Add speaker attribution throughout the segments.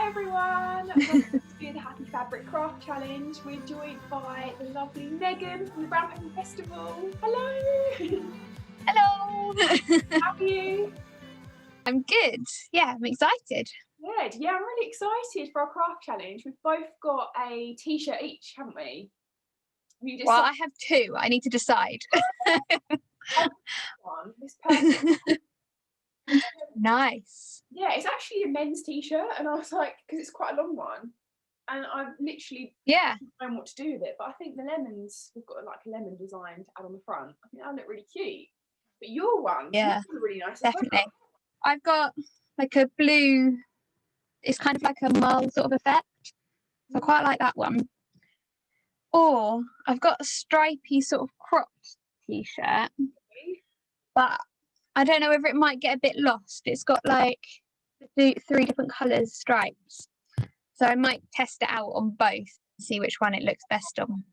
Speaker 1: Hi everyone, welcome to the HappyFabric Craft Challenge. We're joined by the lovely Megan from the Brown Paper Festival. Hello!
Speaker 2: Hello!
Speaker 1: How are you?
Speaker 2: I'm good. Yeah, I'm excited.
Speaker 1: Good. Yeah, I'm really excited for our craft challenge. We've both got a t-shirt each, haven't we?
Speaker 2: Well, I have two. I need to decide.
Speaker 1: This person.
Speaker 2: Nice.
Speaker 1: Yeah, it's actually a men's t-shirt, and I was like, because it's quite a long one, and I've literally don't know what to do with it. But I think the lemons, we've got like a lemon design to add on the front. I think that'll look really cute. But your one,
Speaker 2: yeah,
Speaker 1: really nice.
Speaker 2: Definitely. I've got like a blue. It's kind of like a mole sort of effect. So I quite like that one. Or I've got a stripy sort of cropped t-shirt, but I don't know whether it might get a bit lost. It's got like three different colours stripes. So I might test it out on both and see which one it looks best on.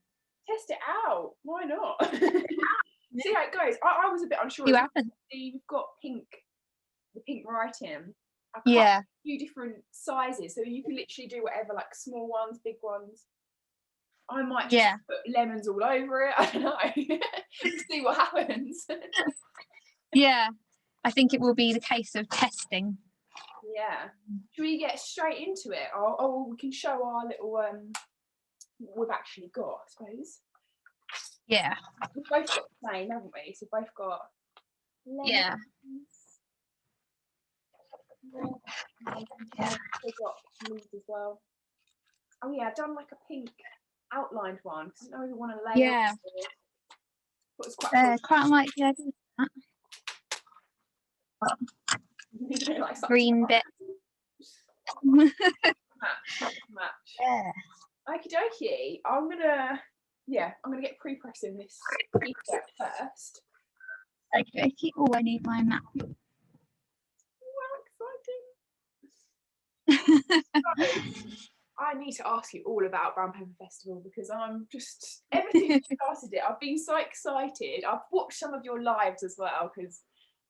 Speaker 1: Test it out. Why not? See how it goes. I was a bit unsure.
Speaker 2: See what happens.
Speaker 1: You've got the pink writing.
Speaker 2: Yeah.
Speaker 1: A few different sizes, so you can literally do whatever, like small ones, big ones. I might just put lemons all over it. I don't know. See what happens.
Speaker 2: Yeah, I think it will be the case of testing.
Speaker 1: Yeah. Should we get straight into it? Or we can show our little what we've actually got, I suppose.
Speaker 2: Yeah.
Speaker 1: We've both got the same, haven't we? So we've both got lemons.
Speaker 2: Yeah.
Speaker 1: We've got blues as well. Oh yeah, I've done like a pink outlined one because I didn't really want to lay it. But it's quite cool.
Speaker 2: Quite like do that.
Speaker 1: Like
Speaker 2: green bit.
Speaker 1: match.
Speaker 2: Yeah.
Speaker 1: Okie dokie. I'm gonna get pre-pressing this t-shirt first.
Speaker 2: Okay. Oh, I need my map.
Speaker 1: Exciting. I need to ask you all about Brown Paper Festival because I'm just, ever since you started it, I've been so excited. I've watched some of your lives as well because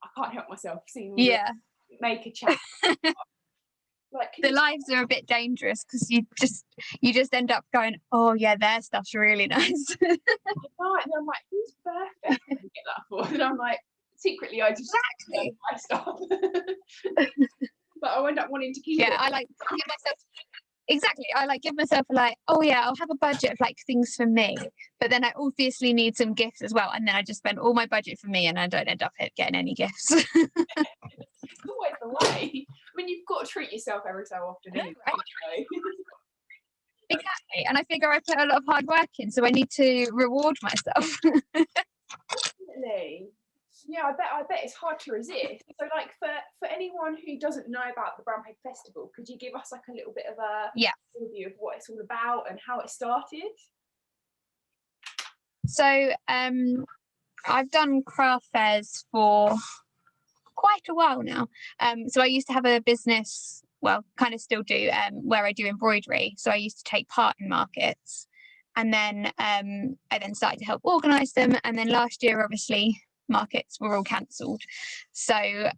Speaker 1: I can't help myself seeing all the maker chat. Like,
Speaker 2: the lives are a bit dangerous because you just end up going, oh yeah, their stuff's really nice.
Speaker 1: And I'm like, whose birthday did you get that for? And I'm like, secretly I just buy stuff. But I end up wanting to keep it.
Speaker 2: I like give myself give myself like, oh yeah, I'll have a budget of like things for me, but then I obviously need some gifts as well, and then I just spend all my budget for me and I don't end up getting any gifts.
Speaker 1: It's always the way. I mean, you've got to treat yourself every so often anyway. Right?
Speaker 2: Exactly, and I figure I put a lot of hard work in, so I need to reward myself.
Speaker 1: Definitely. Yeah, I bet it's hard to resist. So like for anyone who doesn't know about the Brown Paper Festival, could you give us like a little bit of a overview of what it's all about and how it started?
Speaker 2: So I've done craft fairs for quite a while now. So I used to have a business, well, kind of still do, where I do embroidery. So I used to take part in markets, and then I then started to help organise them. And then last year, obviously, markets were all cancelled. So I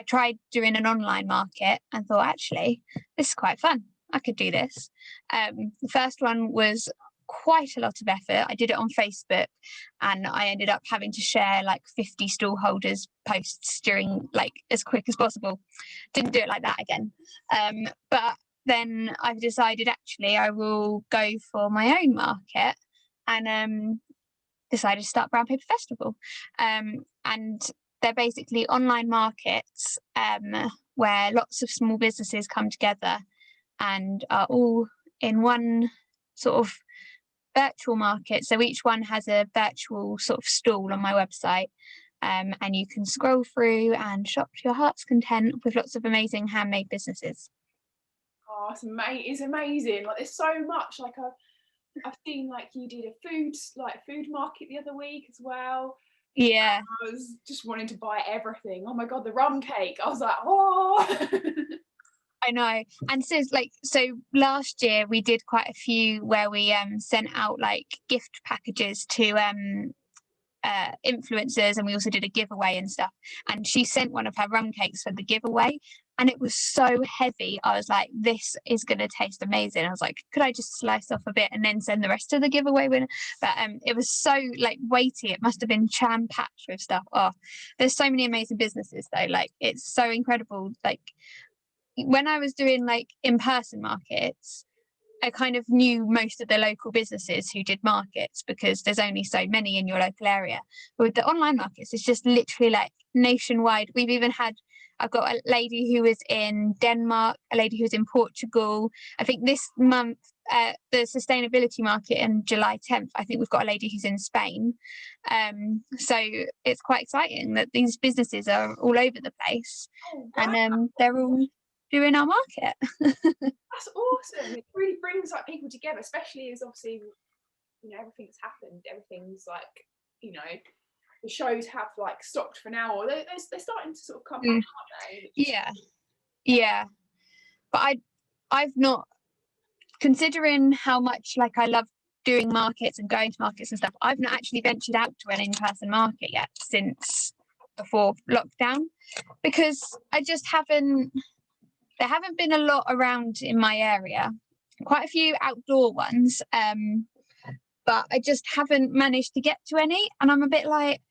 Speaker 2: tried doing an online market and thought, actually, this is quite fun. I could do this. The first one was quite a lot of effort. I did it on Facebook, and I ended up having to share like 50 stall holders posts during like as quick as possible. Didn't do it like that again. But then I've decided actually I will go for my own market, and decided to start Brown Paper Festival. And they're basically online markets where lots of small businesses come together and are all in one sort of virtual market. So each one has a virtual sort of stall on my website, and you can scroll through and shop to your heart's content with lots of amazing handmade businesses.
Speaker 1: Oh, it's amazing. Like there's so much. Like I've seen like you did a food market the other week as well.
Speaker 2: Yeah.
Speaker 1: I was just wanting to buy everything. Oh my god, the rum cake. I was like, oh.
Speaker 2: I know. And so last year we did quite a few where we sent out like gift packages to influencers, and we also did a giveaway and stuff. And she sent one of her rum cakes for the giveaway, and it was so heavy. I was like, this is going to taste amazing. I was like, could I just slice off a bit and then send the rest to the giveaway winner? But it was so like weighty. It must have been jam packed with stuff. Oh, there's so many amazing businesses though. Like, it's so incredible. Like, when I was doing like in-person markets, I kind of knew most of the local businesses who did markets because there's only so many in your local area. But with the online markets, it's just literally like nationwide. We've even had, I've got a lady who was in Denmark, a lady who was in Portugal. I think this month, the sustainability market in July 10th, I think we've got a lady who's in Spain. So it's quite exciting that these businesses are all over the place.
Speaker 1: Oh, wow.
Speaker 2: And they're all doing our market.
Speaker 1: That's awesome. It really brings like people together, especially as obviously, you know, everything's happened. Everything's like, you know, the shows have like stopped for now, or they're starting to sort of come back, aren't they?
Speaker 2: Yeah. But I've not, considering how much like I love doing markets and going to markets and stuff, I've not actually ventured out to an in-person market yet since before lockdown, because I just haven't. There haven't been a lot around in my area, quite a few outdoor ones, but I just haven't managed to get to any. And I'm a bit like,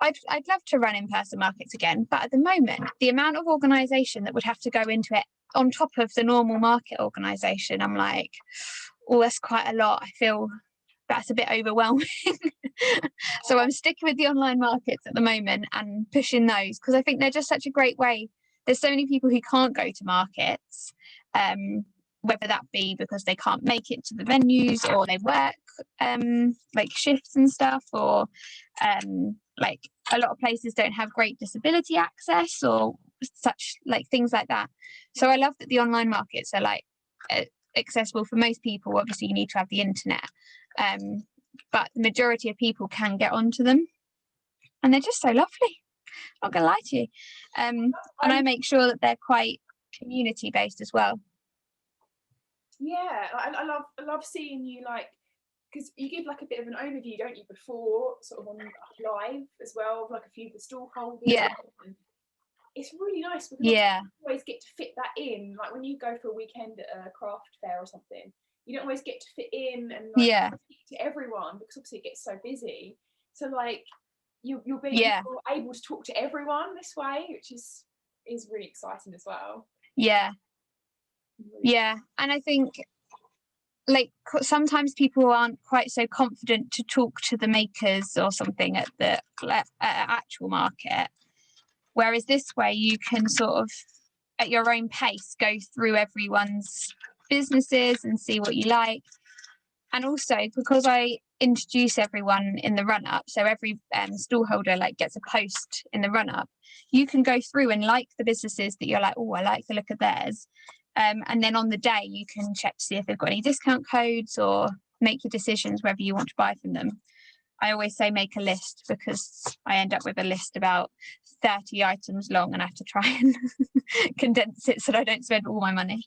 Speaker 2: I'd love to run in-person markets again, but at the moment, the amount of organisation that would have to go into it on top of the normal market organisation, I'm like, oh, that's quite a lot. I feel that's a bit overwhelming. So I'm sticking with the online markets at the moment and pushing those, because I think they're just such a great way. There's so many people who can't go to markets, whether that be because they can't make it to the venues, or they work like shifts and stuff, or like a lot of places don't have great disability access or such, like things like that. So I love that the online markets are like accessible for most people. Obviously you need to have the internet, but the majority of people can get onto them, and they're just so lovely. Not gonna lie to you. And I make sure that they're quite community based as well.
Speaker 1: Yeah, I love seeing you, like, because you give like a bit of an overview, don't you, before sort of on live as well, of like a few of the stall holders.
Speaker 2: Yeah.
Speaker 1: And it's really nice because
Speaker 2: Yeah.
Speaker 1: you always get to fit that in. Like when you go for a weekend at a craft fair or something, you don't always get to fit in and like speak to everyone, because obviously it gets so busy. So like you're able to talk to everyone this way, which is really exciting as well.
Speaker 2: Yeah. Yeah. And I think like sometimes people aren't quite so confident to talk to the makers or something at the actual market. Whereas this way you can sort of at your own pace go through everyone's businesses and see what you like. And also because I introduce everyone in the run up, so every stall holder like gets a post in the run up, you can go through and like the businesses that you're like, oh, I like the look of theirs. And then on the day you can check to see if they've got any discount codes or make your decisions whether you want to buy from them. I always say make a list, because I end up with a list about 30 items long and I have to try and condense it so that I don't spend all my money.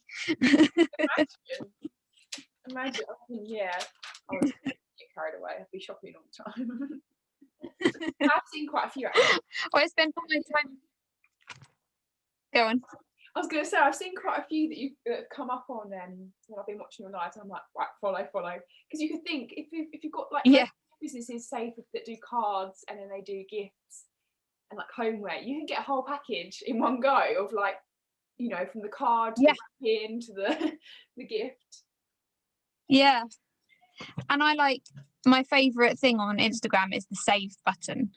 Speaker 1: Imagine, yeah, I would get carried away. I'd be shopping all the time. I've seen quite a few actually.
Speaker 2: Well, I spend all my time. Go on.
Speaker 1: I was going to say, I've seen quite a few that you've come up on when I've been watching your lives. I'm like, right, follow. Because you could think, if you've got like businesses, say, that do cards and then they do gifts and like homeware, you can get a whole package in one go of like, you know, from the card to the wrapping to the gift.
Speaker 2: Yeah. And I like, my favourite thing on Instagram is the save button,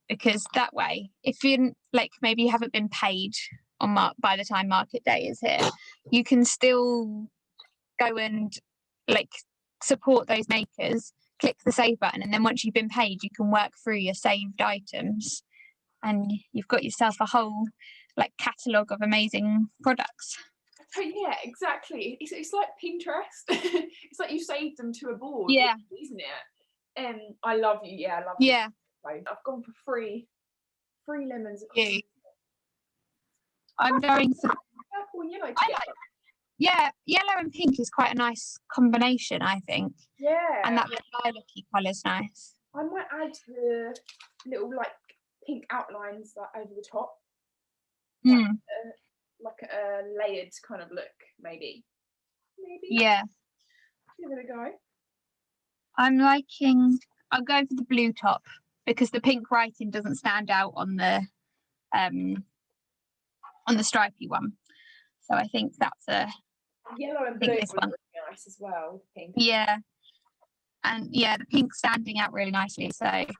Speaker 2: because that way, if you like, maybe you haven't been paid on by the time market day is here, you can still go and like support those makers, click the save button, and then once you've been paid you can work through your saved items and you've got yourself a whole like catalogue of amazing products.
Speaker 1: Oh, yeah, exactly. It's like Pinterest. It's like you saved them to a board, isn't it? And I love you. Yeah, I love you. I've gone for free lemons.
Speaker 2: I'm going for
Speaker 1: purple and yellow together.
Speaker 2: Yeah, yellow and pink is quite a nice combination, I think.
Speaker 1: Yeah.
Speaker 2: And that lilac-y colour's nice.
Speaker 1: I might add the little like pink outlines like over the top. like a layered kind of look, maybe.
Speaker 2: Yeah.
Speaker 1: Give it a go.
Speaker 2: I'm going for the blue top because the pink writing doesn't stand out on the stripy one. So I think that's
Speaker 1: yellow and blue would look nice as well. Pink.
Speaker 2: Yeah. And yeah, the pink's standing out really nicely. So
Speaker 1: okay.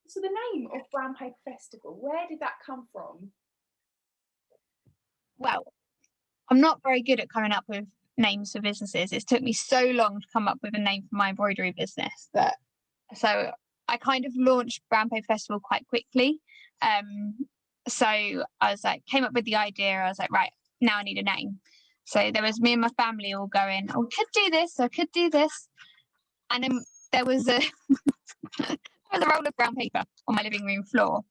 Speaker 1: So the name of Brown Paper Festival, where did that come from?
Speaker 2: Well, I'm not very good at coming up with names for businesses. It's took me so long to come up with a name for my embroidery business so I kind of launched Brown Paper Festival quite quickly. So I was like, came up with the idea. I was like, right, now I need a name. So there was me and my family all going, oh, I could do this. And then there was a roll of brown paper on my living room floor.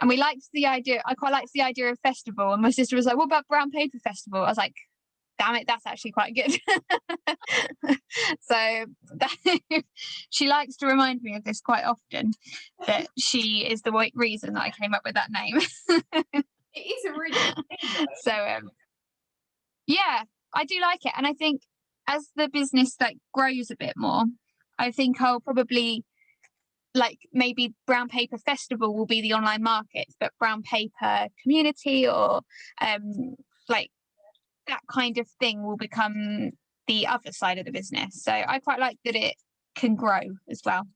Speaker 2: And we liked the idea. I quite liked the idea of festival. And my sister was like, what about Brown Paper Festival? I was like, damn it, that's actually quite good. So she likes to remind me of this quite often, that she is the reason that I came up with that name.
Speaker 1: It is a really good name,
Speaker 2: so yeah, I do like it. And I think as the business like grows a bit more, I think I'll probably like maybe Brown Paper Festival will be the online market, but Brown Paper Community or like that kind of thing will become the other side of the business. So I quite like that it can grow as well.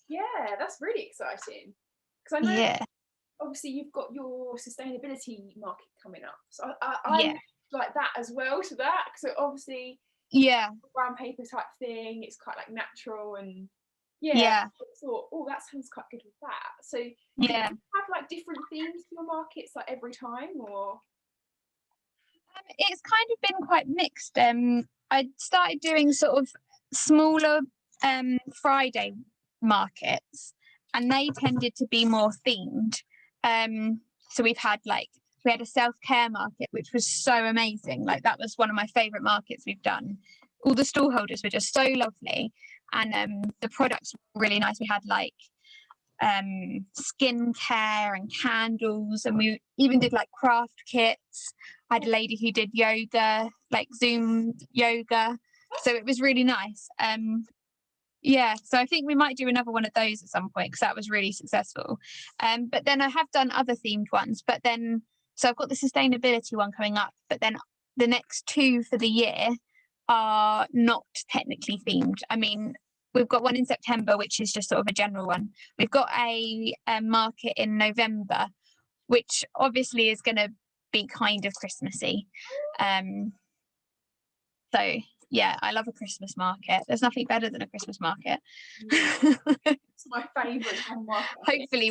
Speaker 1: Yeah, that's really exciting. Because I know obviously you've got your sustainability market coming up. So I like that as well to that. So obviously brown paper type thing, it's quite like natural and I thought, oh, that sounds quite good with that. So do you have like different themes for your markets like every time, or?
Speaker 2: It's kind of been quite mixed. I started doing sort of smaller Friday markets, and they tended to be more themed. So we had a self-care market, which was so amazing. Like that was one of my favorite markets we've done. All the stallholders were just so lovely, and the products were really nice. We had like skincare and candles, and we even did like craft kits. I had a lady who did yoga, like Zoom yoga, so it was really nice. So I think we might do another one of those at some point because that was really successful. But then I have done other themed ones, so I've got the sustainability one coming up, but then the next two for the year are not technically themed. I mean, we've got one in September, which is just sort of a general one. We've got a market in November, which obviously is going to be kind of Christmassy. So yeah, I love a Christmas market. There's nothing better than a Christmas market.
Speaker 1: It's my favourite market.
Speaker 2: Hopefully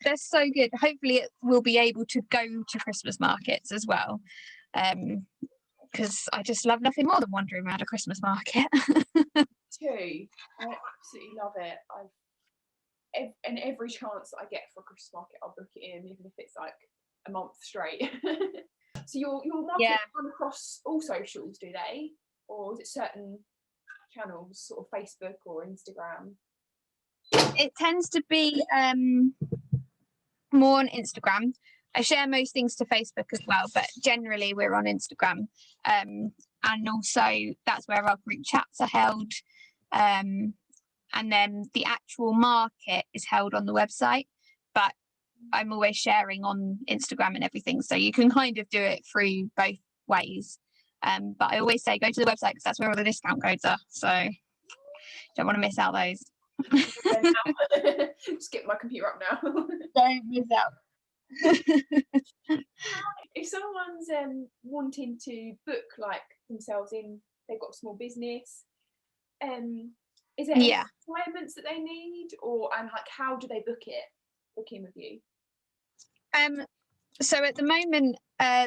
Speaker 2: they're so good. Hopefully we'll be able to go to Christmas markets as well. Because I just love nothing more than wandering around a Christmas market.
Speaker 1: Too. I absolutely love it. And every chance that I get for a Christmas market, I'll book it in, even if it's like a month straight. So your market run across all socials, do they? Or is it certain channels, sort of Facebook or Instagram?
Speaker 2: It tends to be more on Instagram. I share most things to Facebook as well, but generally we're on Instagram. And also that's where our group chats are held. And then the actual market is held on the website, but I'm always sharing on Instagram and everything. So you can kind of do it through both ways. But I always say go to the website because that's where all the discount codes are. So don't want to miss out those.
Speaker 1: Just get my computer up now.
Speaker 2: Don't miss out.
Speaker 1: If someone's wanting to book like themselves in, they've got a small business, is there any requirements that they need, or and like how do they book in with you?
Speaker 2: So at the moment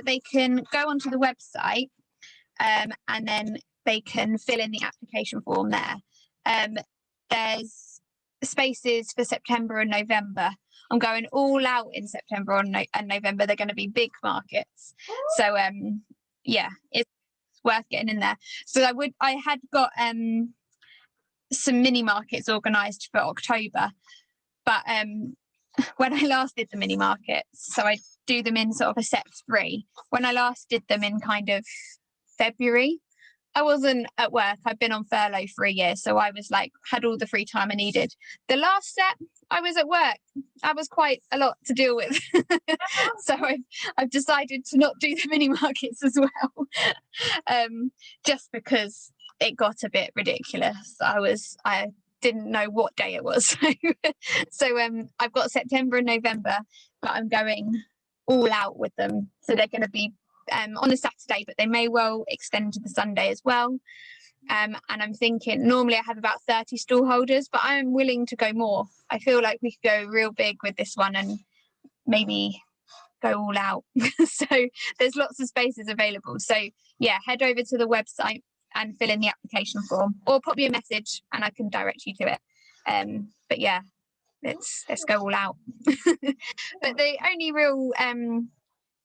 Speaker 2: they can go onto the website and then they can fill in the application form there. There's spaces for September and November. I'm going all out in September and November. They're going to be big markets. So it's worth getting in there. So I had got some mini markets organised for October, but when I last did the mini markets, so I do them in sort of a set 3. When I last did them in kind of February, I wasn't at work. I've been on furlough for a year, so I was like, had all the free time I needed. The last set, I was at work. I was quite a lot to deal with. So I've decided to not do the mini markets as well, just because it got a bit ridiculous. I didn't know what day it was. So I've got September and November, but I'm going all out with them. So they're going to be on a Saturday, but they may well extend to the Sunday as well. And I'm thinking, normally I have about 30 stall holders, but I'm willing to go more. I feel like we could go real big with this one and maybe go all out. So there's lots of spaces available. So yeah, head over to the website and fill in the application form, or pop me a message and I can direct you to it. But yeah, let's go all out. But the only real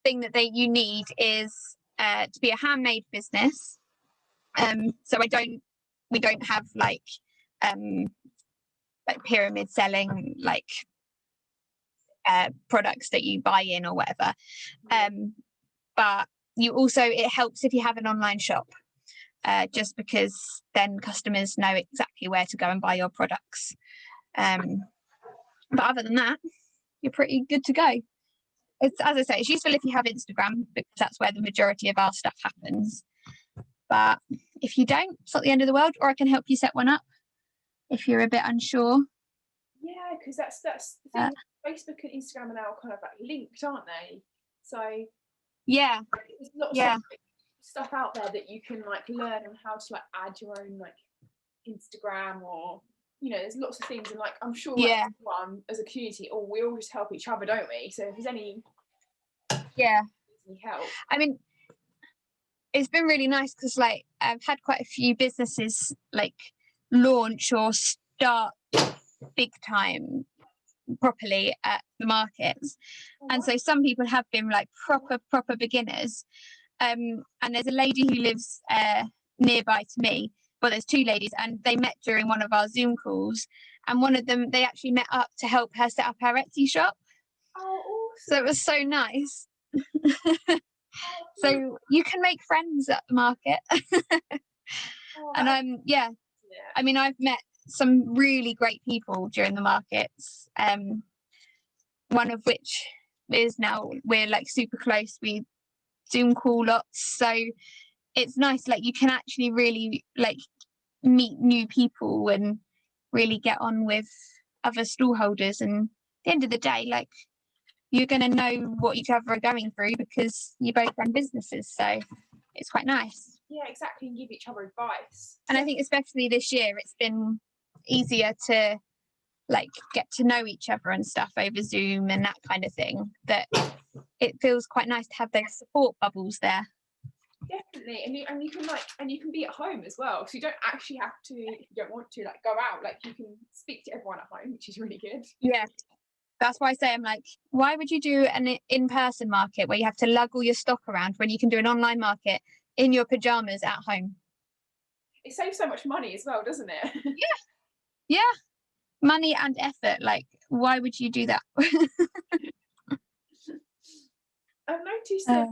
Speaker 2: thing that you need is to be a handmade business. So we don't have like pyramid selling, like products that you buy in or whatever. But you also, it helps if you have an online shop, just because then customers know exactly where to go and buy your products. But other than that, you're pretty good to go. It's, as I say, it's useful if you have Instagram, because that's where the majority of our stuff happens. But if you don't, it's not the end of the world, or I can help you set one up if you're a bit unsure.
Speaker 1: Yeah, because that's the thing. Facebook and Instagram are now kind of like linked, aren't they? So
Speaker 2: yeah,
Speaker 1: there's lots of stuff out there that you can like learn on how to like add your own like Instagram, or there's lots of things, and like I'm sure like, everyone as a community, we all just help each other, don't we? So if there's any help,
Speaker 2: I mean, it's been really nice because like I've had quite a few businesses like launch or start big time properly at the markets, and so some people have been like proper beginners, and there's a lady who lives nearby to me. Well, there's 2 ladies, and they met during one of our Zoom calls, and one of them, they actually met up to help her set up her Etsy shop.
Speaker 1: Oh, awesome.
Speaker 2: So it was so nice. So you can make friends at the market. And I mean, I've met some really great people during the markets, one of which is now we're like super close. We Zoom call lots, so it's nice, like you can actually really like meet new people and really get on with other stall holders, and at the end of the day, like you're going to know what each other are going through because you both run businesses, so it's quite nice.
Speaker 1: Yeah, exactly, and give each other advice.
Speaker 2: And I think especially this year it's been easier to like get to know each other and stuff over Zoom and that kind of thing, that it feels quite nice to have those support bubbles there.
Speaker 1: Definitely, and you can be at home as well, so you don't actually have to, if you don't want to, like go out, like you can speak to everyone at home, which is really good.
Speaker 2: Yeah, that's why I say, I'm like, why would you do an in-person market where you have to lug all your stock around when you can do an online market in your pajamas at home?
Speaker 1: It saves so much money as well, doesn't it?
Speaker 2: Yeah, money and effort. Like, why would you do that?
Speaker 1: I've noticed that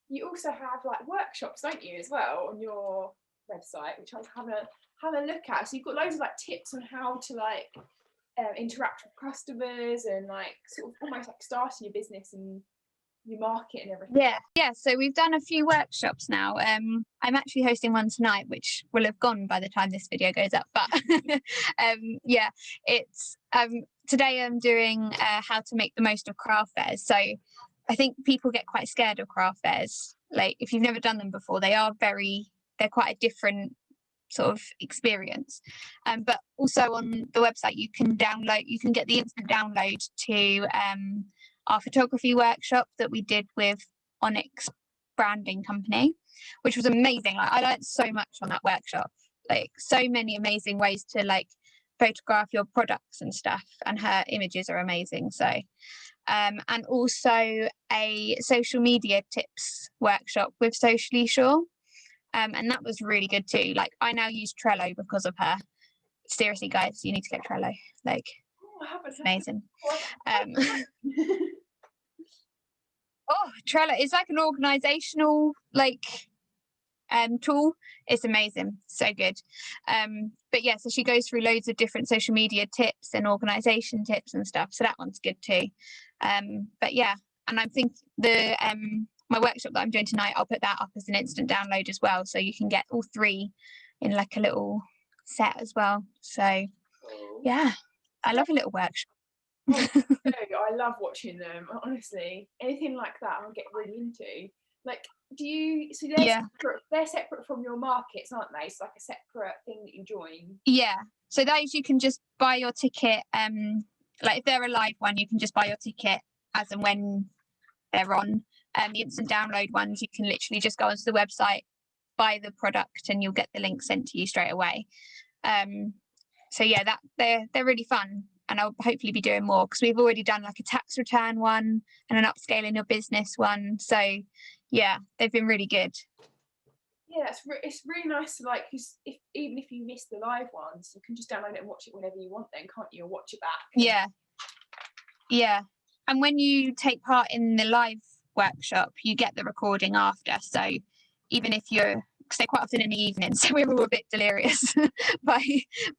Speaker 1: you also have like workshops, don't you, as well, on your website, which I was having a look at. So you've got loads of like tips on how to like interact with customers and like sort of almost like starting your business and your market and everything.
Speaker 2: Yeah, so we've done a few workshops now. I'm actually hosting one tonight, which will have gone by the time this video goes up, but yeah, it's today I'm doing how to make the most of craft fairs. So I think people get quite scared of craft fairs. Like if you've never done them before, they're quite a different sort of experience. But also on the website you can get the instant download to our photography workshop that we did with Onyx Branding Company, which was amazing. Like I learned so much on that workshop, like so many amazing ways to like photograph your products and stuff, and her images are amazing. So and also a social media tips workshop with Socially Sure, and that was really good too. Like I now use Trello because of her. Seriously guys, you need to get Trello. Like
Speaker 1: I haven't
Speaker 2: It's
Speaker 1: heard
Speaker 2: amazing.
Speaker 1: of it.
Speaker 2: Oh, Trello is like an organizational tool. It's amazing, so good. But yeah, so she goes through loads of different social media tips and organization tips and stuff, so that one's good too. But yeah, and I think the my workshop that I'm doing tonight, I'll put that up as an instant download as well, so you can get all three in like a little set as well. So yeah, I love a little workshop.
Speaker 1: I love watching them, honestly. Anything like that I'll get really into. Like, so they're separate from your markets, aren't they? It's like a separate thing that you join.
Speaker 2: Yeah, so those you can just buy your ticket, like if they're a live one, you can just buy your ticket as and when they're on. The instant download ones, you can literally just go onto the website, buy the product, and you'll get the link sent to you straight away. So yeah, that they're really fun, and I'll hopefully be doing more, because we've already done like a tax return one and an upscaling your business one. So yeah, they've been really good.
Speaker 1: Yeah, it's really nice to even if you miss the live ones, you can just download it and watch it whenever you want then, can't you? Or watch it back.
Speaker 2: Yeah. And when you take part in the live workshop, you get the recording after. So even if you're, because they're quite often in the evening, so we're all a bit delirious by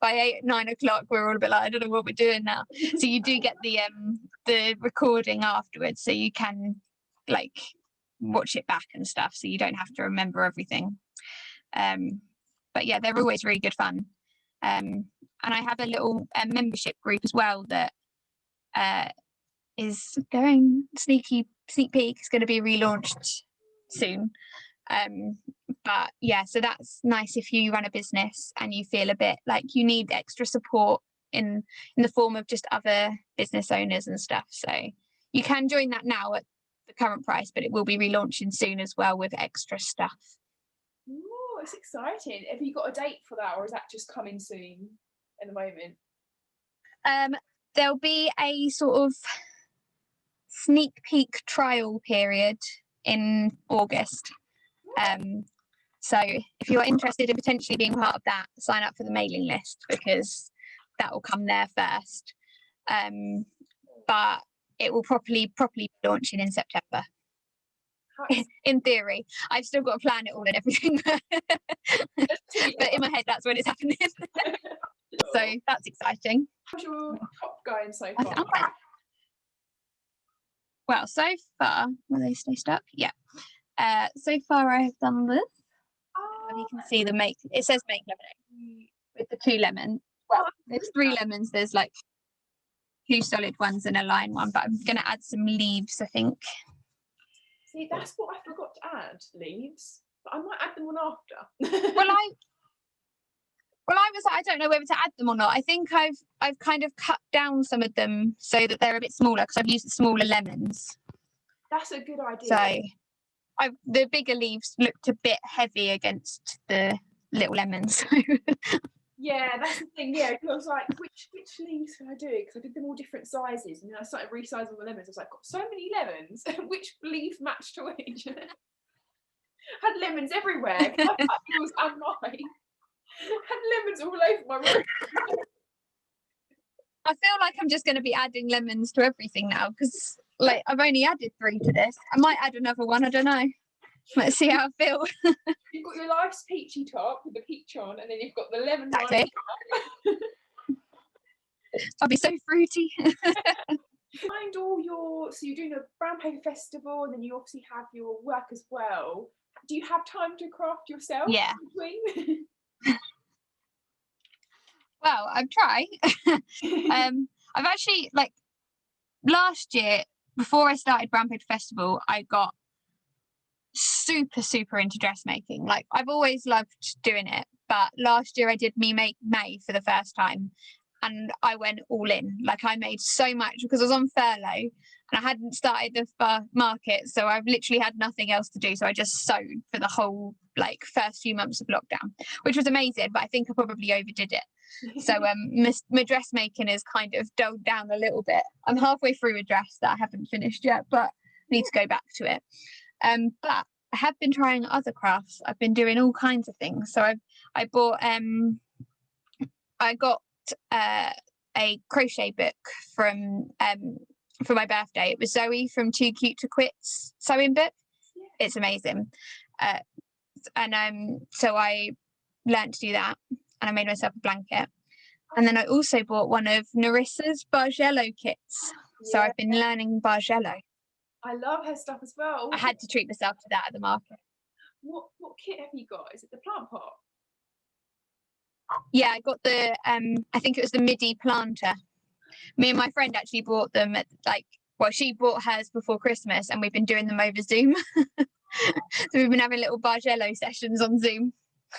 Speaker 2: 8-9 o'clock, we're all a bit like, I don't know what we're doing now. So you do get the recording afterwards, so you can watch it back and stuff, so you don't have to remember everything. But yeah, they're always really good fun. And I have a little membership group as well that is going sneak peek, is going to be relaunched soon. But yeah, so that's nice if you run a business and you feel a bit like you need extra support in the form of just other business owners and stuff. So you can join that now at the current price, but it will be relaunching soon as well with extra stuff.
Speaker 1: Oh, it's exciting. Have you got a date for that, or is that just coming soon at the moment?
Speaker 2: There'll be a sort of sneak peek trial period in August. So if you're interested in potentially being part of that, sign up for the mailing list, because that will come there first. But it will properly be launching in September. In theory, I've still got to plan it all and everything, but in my head that's when it's happening. So that's exciting.
Speaker 1: How's your shop going so far?
Speaker 2: Well, so far, will they stay stuck? Yeah. So far I have done this. You can see it says make lemonade with the 2 lemons. Well, there's 3 lemons. There's like 2 solid ones and a line one, but I'm going to add some leaves, I think.
Speaker 1: See, that's what I forgot to add, leaves. But I might add them on after.
Speaker 2: Well, I was like, I don't know whether to add them or not. I think I've kind of cut down some of them so that they're a bit smaller, because I've used the smaller lemons.
Speaker 1: That's a good idea.
Speaker 2: So the bigger leaves looked a bit heavy against the little lemons.
Speaker 1: Yeah, that's the thing. Yeah, because I was like, which leaves can I do? Because I did them all different sizes, and then I started resizing the lemons. I was like, got so many lemons. Which leaf matched to which? Had lemons everywhere. I cut yours and mine. Had lemons all over my room.
Speaker 2: I feel like I'm just going to be adding lemons to everything now, because I've only added 3 to this. I might add another one. I don't know. Let's see how I feel.
Speaker 1: You've got your life's peachy top with the peach on, and then you've got the lemon.
Speaker 2: Exactly. I'll be so fruity.
Speaker 1: Find all so you're doing a brown paper festival, and then you obviously have your work as well. Do you have time to craft yourself?
Speaker 2: Yeah.
Speaker 1: Between?
Speaker 2: Well, I've tried. I've actually, last year, before I started Brown Paper Festival, I got super into dressmaking. I've always loved doing it, but last year I did Me Make May for the first time, and I went all in. I made so much because I was on furlough and I hadn't started the market, so I've literally had nothing else to do, so I just sewed for the whole first few months of lockdown, which was amazing, but I think I probably overdid it. So my dressmaking is kind of dulled down a little bit. I'm halfway through a dress that I haven't finished yet, but I need to go back to it. But I have been trying other crafts. I've been doing all kinds of things. So I got a crochet book from for my birthday. It was Zoe from Too Cute to Quit's sewing book. Yeah. It's amazing. So I learned to do that, and I made myself a blanket. And then I also bought one of Narissa's Bargello kits. Yeah. So I've been learning Bargello.
Speaker 1: I love her stuff as well.
Speaker 2: I had to treat myself to that at the market.
Speaker 1: What kit have you got? Is it the plant pot?
Speaker 2: Yeah, I got the I think it was the MIDI planter. Me and my friend actually bought them at she bought hers before Christmas, and we've been doing them over Zoom. So we've been having little Bargello sessions on Zoom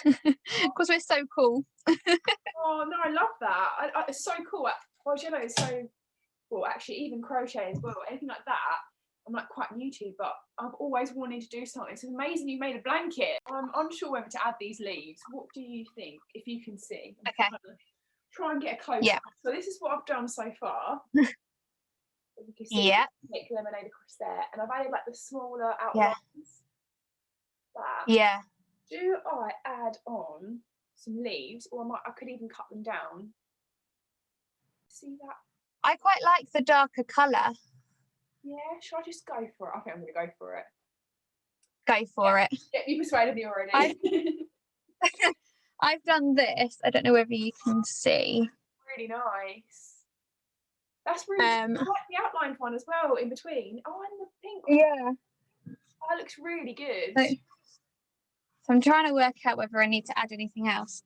Speaker 2: because we're so cool.
Speaker 1: Oh no, I love that. It's so cool. Bargello is so cool. Actually, even crochet as well. Anything like that, I'm like quite new to, but I've always wanted to do something. It's amazing you made a blanket. I'm unsure whether to add these leaves. What do you think? If you can see.
Speaker 2: Okay.
Speaker 1: Try and get a close.
Speaker 2: Yeah.
Speaker 1: So this is what I've done so far. You can see make lemonade across there, and I've added like the smaller outlines.
Speaker 2: Yeah.
Speaker 1: Do I add on some leaves, or I could even cut them down? See that?
Speaker 2: I quite like the darker colour.
Speaker 1: Yeah, should I just go for it? I think I'm going to go for it.
Speaker 2: Go for it.
Speaker 1: Yeah, you persuaded me already.
Speaker 2: I've done this. I don't know whether you can see.
Speaker 1: Really nice. That's really I like the outlined one as well in between. Oh, and the pink one.
Speaker 2: Yeah.
Speaker 1: Oh, that looks really good.
Speaker 2: So I'm trying to work out whether I need to add anything else.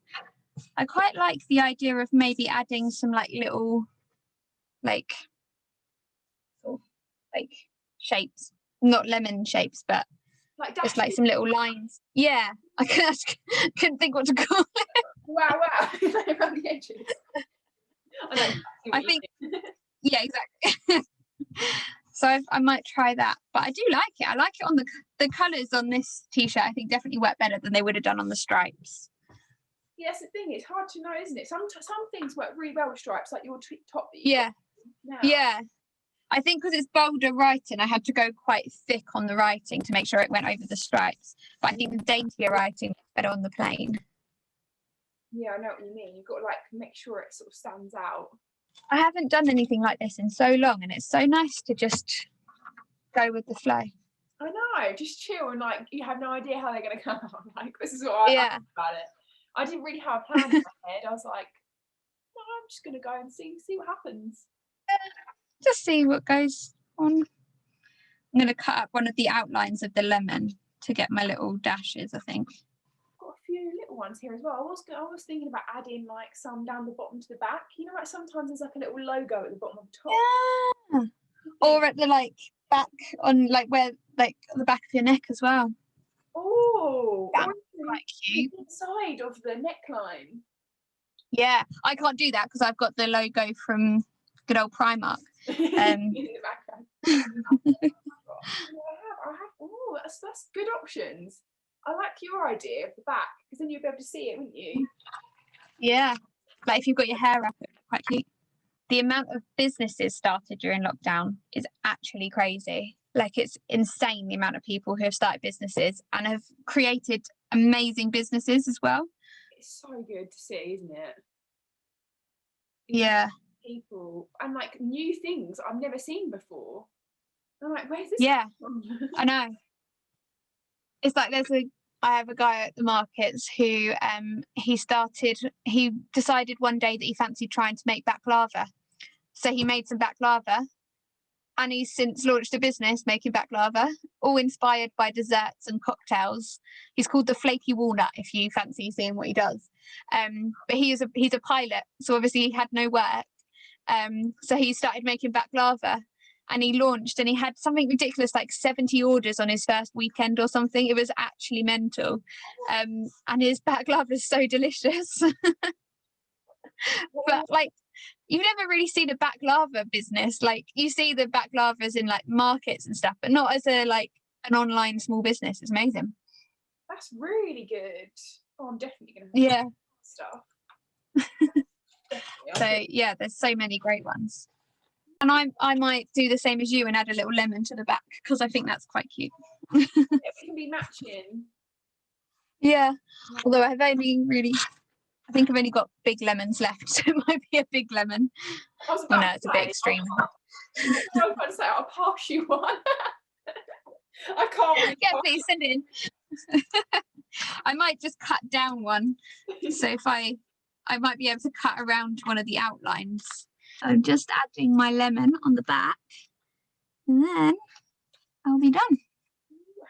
Speaker 2: I quite like the idea of maybe adding some little shapes, not lemon shapes, but just some little lines. Yeah, I couldn't think what to call it.
Speaker 1: Wow. Around the edges. I think.
Speaker 2: Yeah, exactly. So I might try that, but I do like it. I like it on the colours on this t-shirt. I think definitely work better than they would have done on the stripes.
Speaker 1: Yeah, that's the thing. It's hard to know, isn't it? Some things work really well with stripes, like your top.
Speaker 2: Yeah. I think because it's bolder writing, I had to go quite thick on the writing to make sure it went over the stripes. But I think the daintier writing is better on the plain.
Speaker 1: Yeah, I know what you mean. You've got to make sure it sort of stands out.
Speaker 2: I haven't done anything like this in so long, and it's so nice to just go with the flow.
Speaker 1: I know, just chill, and you have no idea how they're going to come out. This is what I like about it. I didn't really have a plan in my head. I was like, no, I'm just going to go and see what happens.
Speaker 2: Just see what goes on. I'm going to cut up one of the outlines of the lemon to get my little dashes, I think.
Speaker 1: Got a few little ones here as well. I was thinking about adding some down the bottom to the back. You know, sometimes there's a little logo at the bottom of the top.
Speaker 2: Yeah. Or at the back on where the back of your neck as well.
Speaker 1: Oh,
Speaker 2: that's quite cute.
Speaker 1: Inside of the neckline.
Speaker 2: Yeah, I can't do that because I've got the logo from good old Primark.
Speaker 1: In the background. I have. Oh, that's good options. I like your idea of the back because then you'll be able to see it, wouldn't you?
Speaker 2: Yeah, if you've got your hair up, it's quite cute. The amount of businesses started during lockdown is actually crazy. It's insane the amount of people who have started businesses and have created amazing businesses as well. It's
Speaker 1: so good to see, isn't it?
Speaker 2: Yeah.
Speaker 1: People and new things I've never seen before. I'm like, where's this?
Speaker 2: Yeah,
Speaker 1: from?
Speaker 2: I know. It's I have a guy at the markets who he decided one day that he fancied trying to make baklava. So he made some baklava, and he's since launched a business making baklava, all inspired by desserts and cocktails. He's called the Flaky Walnut, if you fancy seeing what he does. But he's a pilot, so obviously he had no work. So he started making baklava, and he launched, and he had something ridiculous 70 orders on his first weekend or something. It was actually mental. And his baklava is so delicious. But you've never really seen a baklava business. You see the baklavas in markets and stuff, but not as an online small business. It's amazing.
Speaker 1: That's really good. Oh, I'm definitely gonna have stuff.
Speaker 2: So yeah, there's so many great ones. And I might do the same as you and add a little lemon to the back because I think that's quite cute.
Speaker 1: It can be matching.
Speaker 2: Yeah, although I've only really I think I've only got big lemons left, so it might be a big lemon.
Speaker 1: I was
Speaker 2: Well,
Speaker 1: about
Speaker 2: no,
Speaker 1: to
Speaker 2: it's a
Speaker 1: say,
Speaker 2: bit extreme.
Speaker 1: I was about to say, I'll pass you one. I can't really
Speaker 2: Yeah,
Speaker 1: pass
Speaker 2: please send it in. I might just cut down one. So if I might be able to cut around one of the outlines. I'm just adding my lemon on the back, and then I'll be done.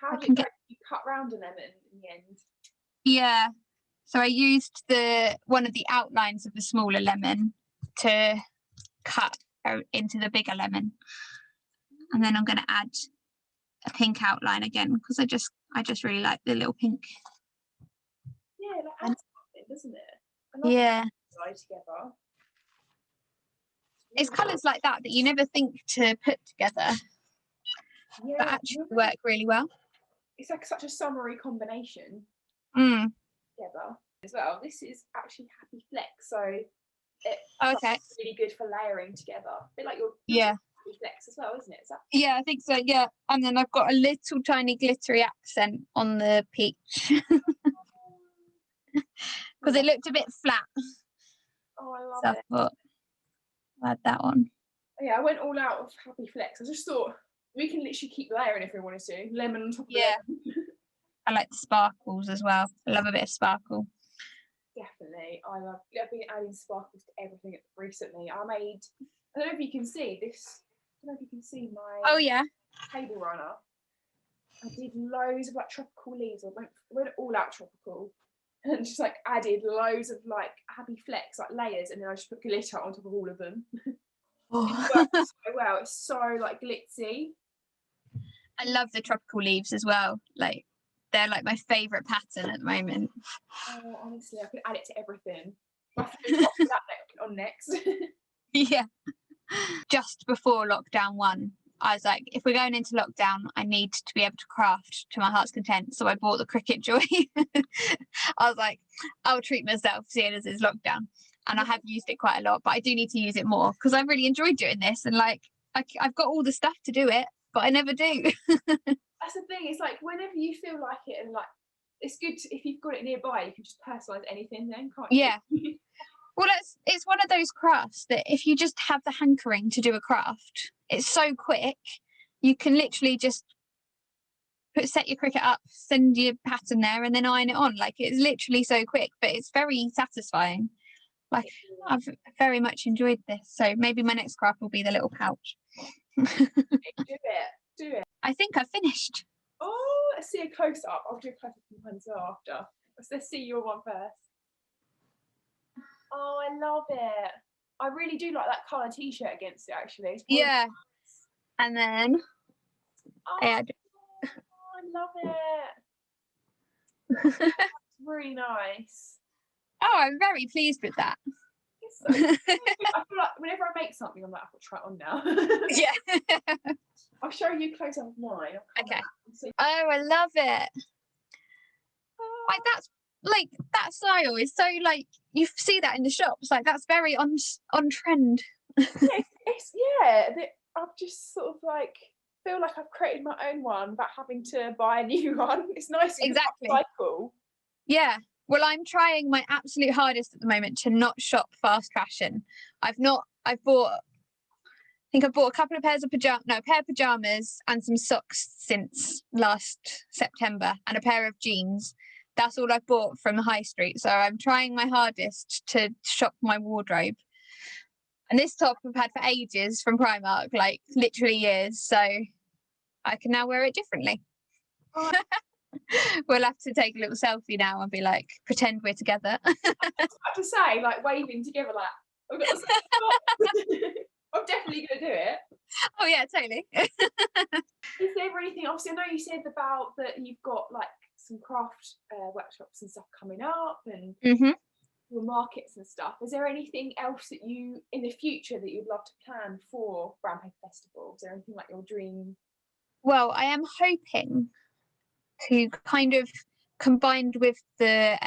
Speaker 1: How
Speaker 2: I
Speaker 1: did
Speaker 2: can
Speaker 1: it go?
Speaker 2: get,
Speaker 1: You cut round a lemon in the end?
Speaker 2: yeah. So I used one of the outlines of the smaller lemon to cut into the bigger lemon, and then I'm going to add a pink outline again because I just really like the little pink.
Speaker 1: Yeah, that adds something, doesn't it? I love
Speaker 2: Yeah,
Speaker 1: them together.
Speaker 2: it's colours like that you never think to put together,
Speaker 1: Yeah,
Speaker 2: but actually work really well.
Speaker 1: It's like such a summery combination together as well. This is actually HappyFlex, so it's really good for layering together. A bit like your HappyFlex as well, isn't it?
Speaker 2: Yeah, I think so. Yeah, and then I've got a little tiny glittery accent on the peach because it looked a bit flat.
Speaker 1: Oh, I love
Speaker 2: so
Speaker 1: it.
Speaker 2: I thought I'll add that on.
Speaker 1: Yeah, I went all out of HappyFlex. I just thought we can literally keep layering if we wanted to. Lemon on top of lemon.
Speaker 2: I like the sparkles as well. I love a bit of sparkle.
Speaker 1: Definitely. I've been adding sparkles to everything recently. I don't know if you can see this. I don't know if you can see my table runner. I did loads of like tropical leaves. I went all out tropical and just like added loads of like HappyFlex like layers, and then I just put glitter on top of all of them. It works so well. It's so like glitzy.
Speaker 2: I love the tropical leaves as well. Like they're like my favourite pattern at the moment.
Speaker 1: Oh, honestly, I could add it to everything. My favourite that on next.
Speaker 2: Yeah. Just before lockdown 1, I was like, if we're going into lockdown, I need to be able to craft to my heart's content. So I bought the Cricut Joy. I was like, I'll treat myself seeing as it's lockdown. And I have used it quite a lot, but I do need to use it more because I really enjoyed doing this. And like, I've got all the stuff to do it, but I never do.
Speaker 1: That's the thing. It's like whenever you feel like it, and like it's good if you've got it nearby, you can just personalize anything then, can't you?
Speaker 2: Yeah. Well, it's one of those crafts that if you just have the hankering to do a craft, it's so quick. You can literally just set your Cricut up, send your pattern there, and then iron it on. Like it's literally so quick, but it's very satisfying. Like I've very much enjoyed this. So maybe my next craft will be the little pouch.
Speaker 1: Do it.
Speaker 2: I think I've finished.
Speaker 1: Oh, let's see a close up. I'll do a close up of mine as well after. Let's see your one first. Oh, I love it. I really do like that colour t-shirt against it actually.
Speaker 2: Yeah. Nice. And then
Speaker 1: I love it. It's really nice.
Speaker 2: Oh, I'm very pleased with that.
Speaker 1: So, I feel like whenever I make something, I'm like, I've got to try it on now.
Speaker 2: Yeah.
Speaker 1: I'll show you close up of mine.
Speaker 2: Okay. Oh, I love it. Like that style is so like you see that in the shops. Like that's very on trend.
Speaker 1: I've just sort of like feel like I've created my own one without having to buy a new one. It's nice.
Speaker 2: Exactly.
Speaker 1: Cycle.
Speaker 2: Yeah. Well, I'm trying my absolute hardest at the moment to not shop fast fashion. I've bought a couple of pairs of a pair of pajamas and some socks since last September, and a pair of jeans. That's all I've bought from the high street. So I'm trying my hardest to shop my wardrobe. And this top I've had for ages from Primark, like literally years. So I can now wear it differently. Oh. We'll have to take a little selfie now and be like, pretend we're together.
Speaker 1: I have to say, like waving together, like I've got I'm definitely gonna do it.
Speaker 2: Oh yeah, totally.
Speaker 1: Is there anything? Obviously, I know you said about that you've got like some craft workshops and stuff coming up, and your markets and stuff. Is there anything else that you in the future that you'd love to plan for Brown Paper Festival? Is there anything like your dream?
Speaker 2: Well, I am hoping to kind of combined with the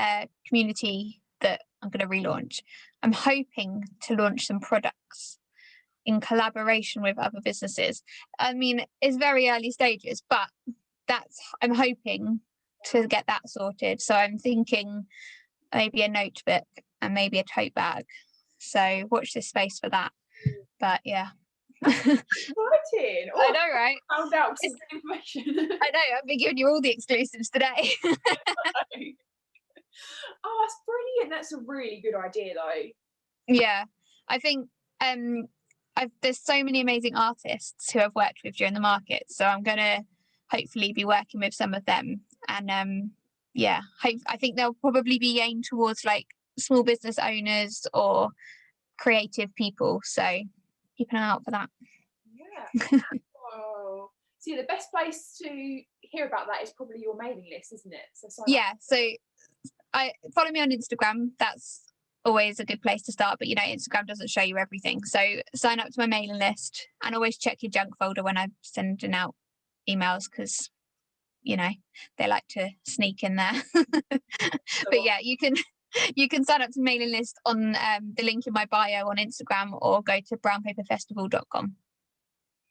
Speaker 2: community that I'm going to relaunch, I'm hoping to launch some products in collaboration with other businesses. I mean, it's very early stages, but I'm hoping to get that sorted. So I'm thinking maybe a notebook and maybe a tote bag. So watch this space for that. But yeah.
Speaker 1: Exciting.
Speaker 2: I know, right?
Speaker 1: Found out some good information.
Speaker 2: I know, I've been giving you all the exclusives today.
Speaker 1: Oh, that's brilliant. That's a really good idea though.
Speaker 2: Yeah, I think there's so many amazing artists who I've worked with during the market, so I'm gonna hopefully be working with some of them, and yeah, I think they'll probably be aimed towards like small business owners or creative people, so keep an eye out for that.
Speaker 1: Yeah. Oh, see, the best place to hear about that is probably your mailing list, isn't it? So
Speaker 2: yeah, so I follow me on Instagram. That's always a good place to start, but you know, Instagram doesn't show you everything, so sign up to my mailing list and always check your junk folder when I'm sending out emails, because you know they like to sneak in there. But yeah, you can sign up to mailing list on the link in my bio on Instagram, or go to brownpaperfestival.com.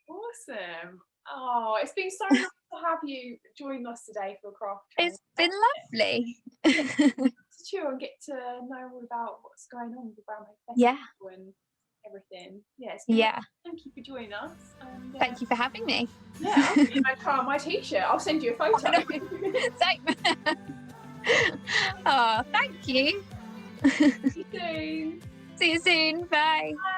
Speaker 1: Awesome. Oh, it's been so nice to have you join us today for a craft challenge.
Speaker 2: It's been lovely.
Speaker 1: To chill and get to know all about what's going on with the Brown Paper Festival and everything. Yeah, it's been nice. Thank you for joining us. And,
Speaker 2: thank you for having me.
Speaker 1: Yeah, I'll see my t-shirt. I'll send you a photo.
Speaker 2: Same. Oh, thank you.
Speaker 1: See you soon.
Speaker 2: See you soon. Bye.
Speaker 1: Bye.